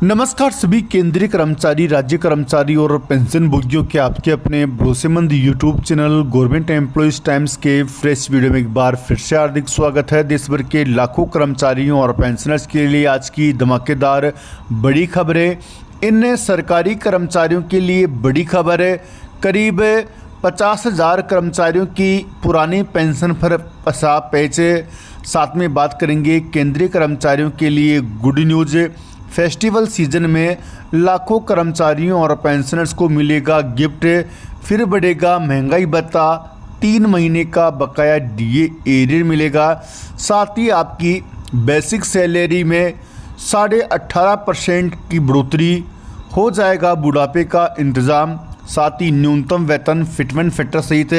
नमस्कार सभी केंद्रीय कर्मचारी, राज्य कर्मचारी और पेंशन भोगियों के आपके अपने भरोसेमंद YouTube channel government employees times के फ्रेश वीडियो में एक बार फिर से हार्दिक स्वागत है। देश भर के लाखों कर्मचारियों और पेंशनर्स के लिए आज की धमाकेदार बड़ी खबरें। इन सरकारी कर्मचारियों के लिए बड़ी खबर है। करीब 50,000 कर्मचारियों की पुरानी पेंशन पर फंसा पेच। साथ में बात करेंगे केंद्रीय कर्मचारियों के लिए गुड न्यूज़। फेस्टिवल सीजन में लाखों कर्मचारियों और पेंशनर्स को मिलेगा गिफ्ट। फिर बढ़ेगा महंगाई भत्ता, 3 महीने का बकाया डीए एरियर मिलेगा। साथ ही आपकी बेसिक सैलरी में 18.5% की बढ़ोतरी, हो जाएगा बुढ़ापे का इंतज़ाम। साथ ही न्यूनतम वेतन, फिटमेंट फैक्टर सहित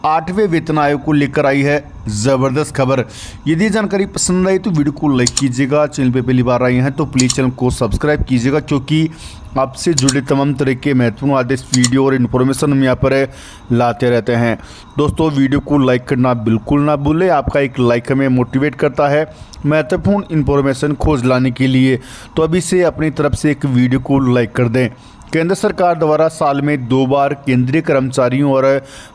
8वें वेतन आयोग को लेकर आई है ज़बरदस्त खबर। यदि जानकारी पसंद आई तो वीडियो को लाइक कीजिएगा। चैनल पे पहली बार आए हैं तो प्लीज़ चैनल को सब्सक्राइब कीजिएगा, क्योंकि आपसे जुड़े तमाम तरह के महत्वपूर्ण आदेश, वीडियो और इन्फॉर्मेशन हम यहाँ पर लाते रहते हैं। दोस्तों, वीडियो को लाइक करना बिल्कुल ना भूलें। आपका एक लाइक हमें मोटिवेट करता है महत्वपूर्ण इन्फॉर्मेशन खोज लाने के लिए। तो अभी से अपनी तरफ से एक वीडियो को लाइक कर दें। केंद्र सरकार द्वारा साल में 2 बार केंद्रीय कर्मचारियों और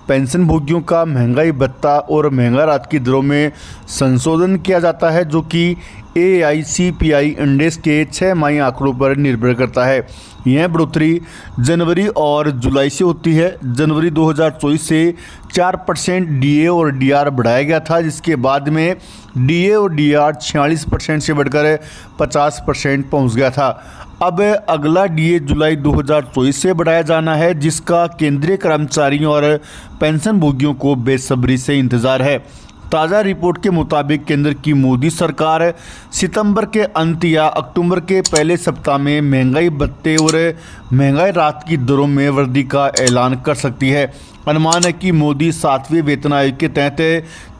पेंशन भोगियों का महंगाई भत्ता और महंगा राहत की दरों में संशोधन किया जाता है, जो कि AICPI इंडेक्स के 6 माही आंकड़ों पर निर्भर करता है। यह बढ़ोतरी जनवरी और जुलाई से होती है। जनवरी 2024 से 4% DA और DR बढ़ाया गया था, जिसके बाद में DA और DR 46% से बढ़कर 50% पहुंच गया था। अब अगला DA जुलाई 2024 से बढ़ाया जाना है, जिसका केंद्रीय कर्मचारियों और पेंशन भोगियों को बेसब्री से इंतज़ार है। ताज़ा रिपोर्ट के मुताबिक केंद्र की मोदी सरकार सितंबर के अंत या अक्टूबर के पहले सप्ताह में महंगाई भत्ते और महंगाई राहत की दरों में वृद्धि का ऐलान कर सकती है। अनुमान है कि मोदी 7वें वेतन आयोग के तहत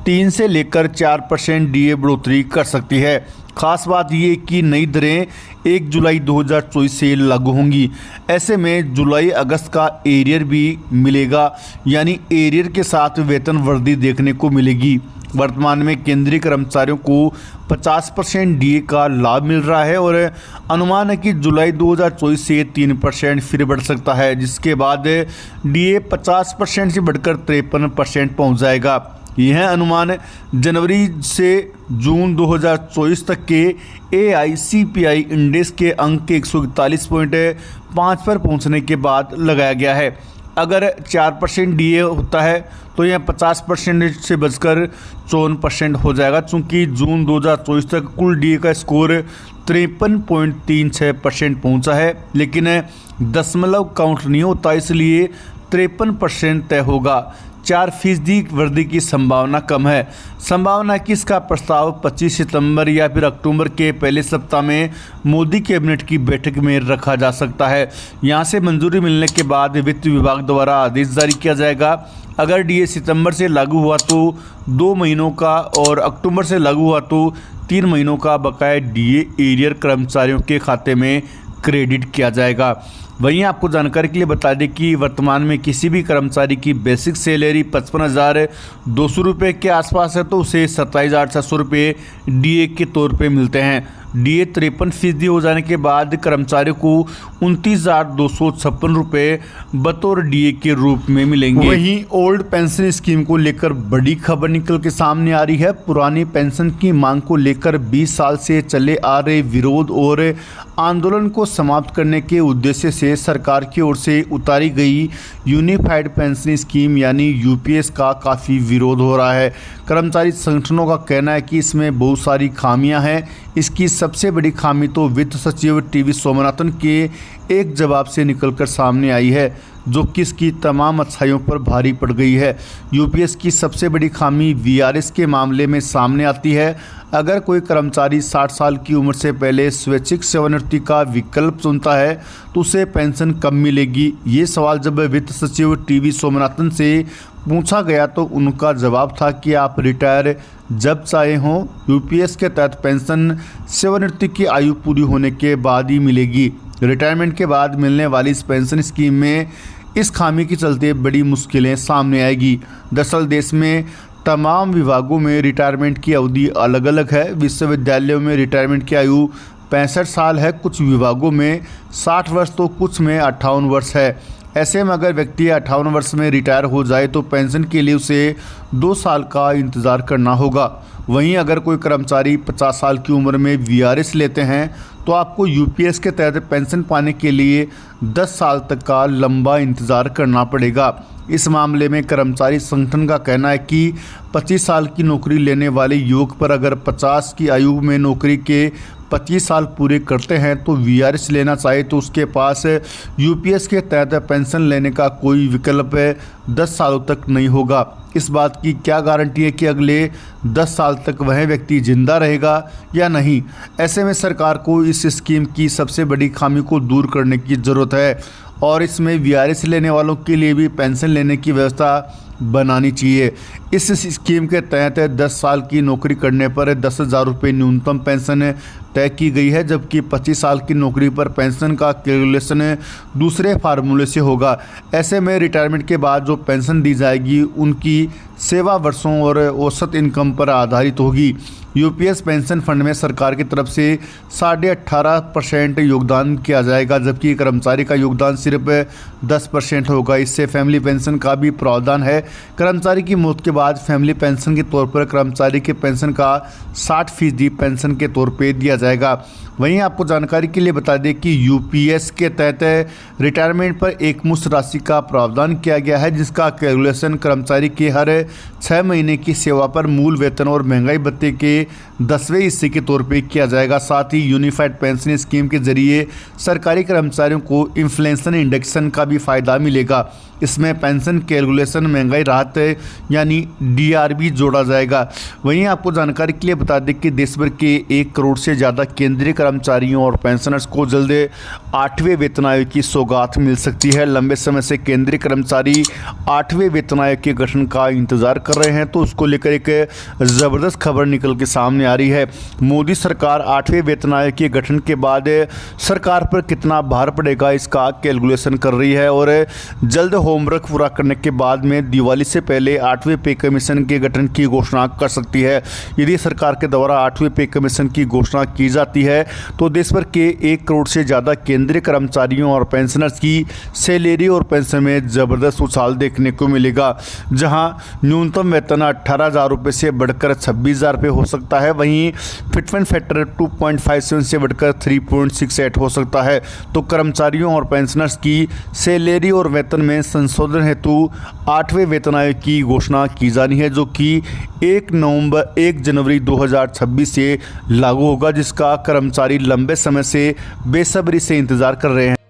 3 से लेकर 4% DA बढ़ोतरी कर सकती है। खास बात ये कि नई दरें 1 जुलाई 2024 से लागू होंगी। ऐसे में जुलाई अगस्त का एरियर भी मिलेगा, यानी एरियर के साथ वेतन वृद्धि देखने को मिलेगी। वर्तमान में केंद्रीय कर्मचारियों को 50% DA का लाभ मिल रहा है और अनुमान है कि जुलाई 2024 से 3% फिर बढ़ सकता है, जिसके बाद DA 50% से बढ़कर 53% पहुँच जाएगा। यह अनुमान जनवरी से जून 2024 तक के AICPI इंडेक्स के अंक के 141.5 पर पहुंचने के बाद लगाया गया है। अगर 4% DA होता है तो यह 50% से बचकर 54% हो जाएगा। चूँकि जून 2024 तक कुल DA का स्कोर 53.36% पहुँचा है, लेकिन दशमलव काउंट नहीं होता, इसलिए 53% तय होगा। 4% वृद्धि की संभावना कम है। संभावना कि इसका प्रस्ताव 25 सितंबर या फिर अक्टूबर के पहले सप्ताह में मोदी कैबिनेट की बैठक में रखा जा सकता है। यहां से मंजूरी मिलने के बाद वित्त विभाग द्वारा आदेश जारी किया जाएगा। अगर DA सितंबर से लागू हुआ तो 2 महीनों का और अक्टूबर से लागू हुआ तो 3 महीनों का बकाया DA एरियर कर्मचारियों के खाते में क्रेडिट किया जाएगा। वहीं आपको जानकारी के लिए बता दें कि वर्तमान में किसी भी कर्मचारी की बेसिक सैलरी 55,200 रुपये के आसपास है, तो उसे 27,600 रुपये DA के तौर पे मिलते हैं। DA 53% हो जाने के बाद कर्मचारियों को 29,256 रुपये बतौर DA के रूप में मिलेंगे। वहीं ओल्ड पेंशन स्कीम को लेकर बड़ी खबर निकल के सामने आ रही है। पुरानी पेंशन की मांग को लेकर 20 साल से चले आ रहे विरोध और आंदोलन को समाप्त करने के उद्देश्य से सरकार की ओर से उतारी गई यूनिफाइड पेंशन स्कीम यानी UPS का काफ़ी विरोध हो रहा है। कर्मचारी संगठनों का कहना है कि इसमें बहुत सारी खामियां हैं। इसकी सबसे बड़ी खामी तो वित्त सचिव TV सोमनाथन के एक जवाब से निकलकर सामने आई है, जो कि इसकी तमाम अच्छाइयों पर भारी पड़ गई है। UPS की सबसे बड़ी खामी VRS के मामले में सामने आती है। अगर कोई कर्मचारी 60 साल की उम्र से पहले स्वैच्छिक सेवानिवृत्ति का विकल्प चुनता है तो उसे पेंशन कब मिलेगी। ये सवाल जब वित्त सचिव TV सोमनाथन से पूछा गया तो उनका जवाब था कि आप रिटायर जब चाहे हों। UPS के तहत पेंशन सेवानिवृत्ति की आयु पूरी होने के बाद ही मिलेगी। रिटायरमेंट के बाद मिलने वाली इस पेंशन स्कीम में इस खामी के चलते बड़ी मुश्किलें सामने आएगी। दरअसल देश में तमाम विभागों में रिटायरमेंट की अवधि अलग अलग है। विश्वविद्यालयों में रिटायरमेंट की आयु 65 साल है, कुछ विभागों में 60 वर्ष तो कुछ में 58 वर्ष है। ऐसे में अगर व्यक्ति 58 वर्ष में रिटायर हो जाए तो पेंशन के लिए उसे 2 साल का इंतज़ार करना होगा। वहीं अगर कोई कर्मचारी 50 साल की उम्र में वीआरएस लेते हैं तो आपको यूपीएस के तहत पेंशन पाने के लिए 10 साल तक का लंबा इंतज़ार करना पड़ेगा। इस मामले में कर्मचारी संगठन का कहना है कि 25 साल की नौकरी लेने वाले युवक पर अगर 50 की आयु में नौकरी के 25 साल पूरे करते हैं तो वीआरएस लेना चाहे तो उसके पास यूपीएस के तहत पेंशन लेने का कोई विकल्प 10 सालों तक नहीं होगा। इस बात की क्या गारंटी है कि अगले 10 साल तक वह व्यक्ति जिंदा रहेगा या नहीं। ऐसे में सरकार को इस स्कीम की सबसे बड़ी खामी को दूर करने की ज़रूरत है और इसमें वीआरएस लेने वालों के लिए भी पेंशन लेने की व्यवस्था बनानी चाहिए। इस स्कीम के तहत 10 साल की नौकरी करने पर 10,000 रुपये न्यूनतम पेंशन तय की गई है, जबकि 25 साल की नौकरी पर पेंशन का कैलकुलेशन दूसरे फार्मूले से होगा। ऐसे में रिटायरमेंट के बाद जो पेंशन दी जाएगी उनकी सेवा वर्षों और औसत इनकम पर आधारित होगी। यूपीएस पेंशन फंड में सरकार की तरफ से 18.5% योगदान किया जाएगा, जबकि कर्मचारी का योगदान सिर्फ 10% होगा। इससे फैमिली पेंशन का भी प्रावधान है। कर्मचारी की मौत के बाद फैमिली पेंशन के तौर पर कर्मचारी के पेंशन का 60% पेंशन के तौर पर दिया जाएगा। वहीं आपको जानकारी के लिए बता दें कि यूपीएस के तहत रिटायरमेंट पर एक मुश्त राशि का प्रावधान किया गया है, जिसका कैलकुलेशन कर्मचारी के हर 6 महीने की सेवा पर मूल वेतन और महंगाई भत्ते के 10वें हिस्से के तौर पर किया जाएगा। साथ ही यूनिफाइड पेंशन स्कीम के जरिए सरकारी कर्मचारियों को इन्फ्लेशन इंडेक्सन का भी फायदा मिलेगा। इसमें पेंशन कैलकुलेशन महंगाई राहत यानी डीआरबी जोड़ा जाएगा। वहीं आपको जानकारी के लिए बता दें कि देश भर के 1 करोड़ से ज़्यादा केंद्रीय कर्मचारियों और पेंशनर्स को जल्द 8वें वेतन आयोग की सौगात मिल सकती है। लंबे समय से केंद्रीय कर्मचारी 8वें वेतन आयोग के गठन का इंतजार कर रहे हैं, तो उसको लेकर एक ज़बरदस्त खबर निकल के सामने आ रही है। मोदी सरकार 8वें वेतन आयोग के गठन के बाद सरकार पर कितना भार पड़ेगा इसका कैलकुलेशन कर रही है और जल्द होमवर्क पूरा करने के बाद में दिवाली से पहले 8वें पे कमीशन के गठन की घोषणा कर सकती है। यदि सरकार के द्वारा 8वें पे कमीशन की घोषणा की जाती है तो देश भर के 1 करोड़ से ज़्यादा केंद्रीय कर्मचारियों और पेंशनर्स की सैलरी और पेंशन में ज़बरदस्त उछाल देखने को मिलेगा। जहां न्यूनतम वेतन 18,000 रुपये से बढ़कर 26,000 रुपये हो सकता है, वहीं फिटमेंट फैक्टर 2.57 से बढ़कर 3.68 हो सकता है। तो कर्मचारियों और पेंशनर्स की सैलरी और वेतन में संशोधन हेतु 8वें वेतन आयोग की घोषणा की जानी है, जो कि 1 जनवरी 2026 से लागू होगा, जिसका कर्मचारी लंबे समय से बेसब्री से इंतजार कर रहे हैं।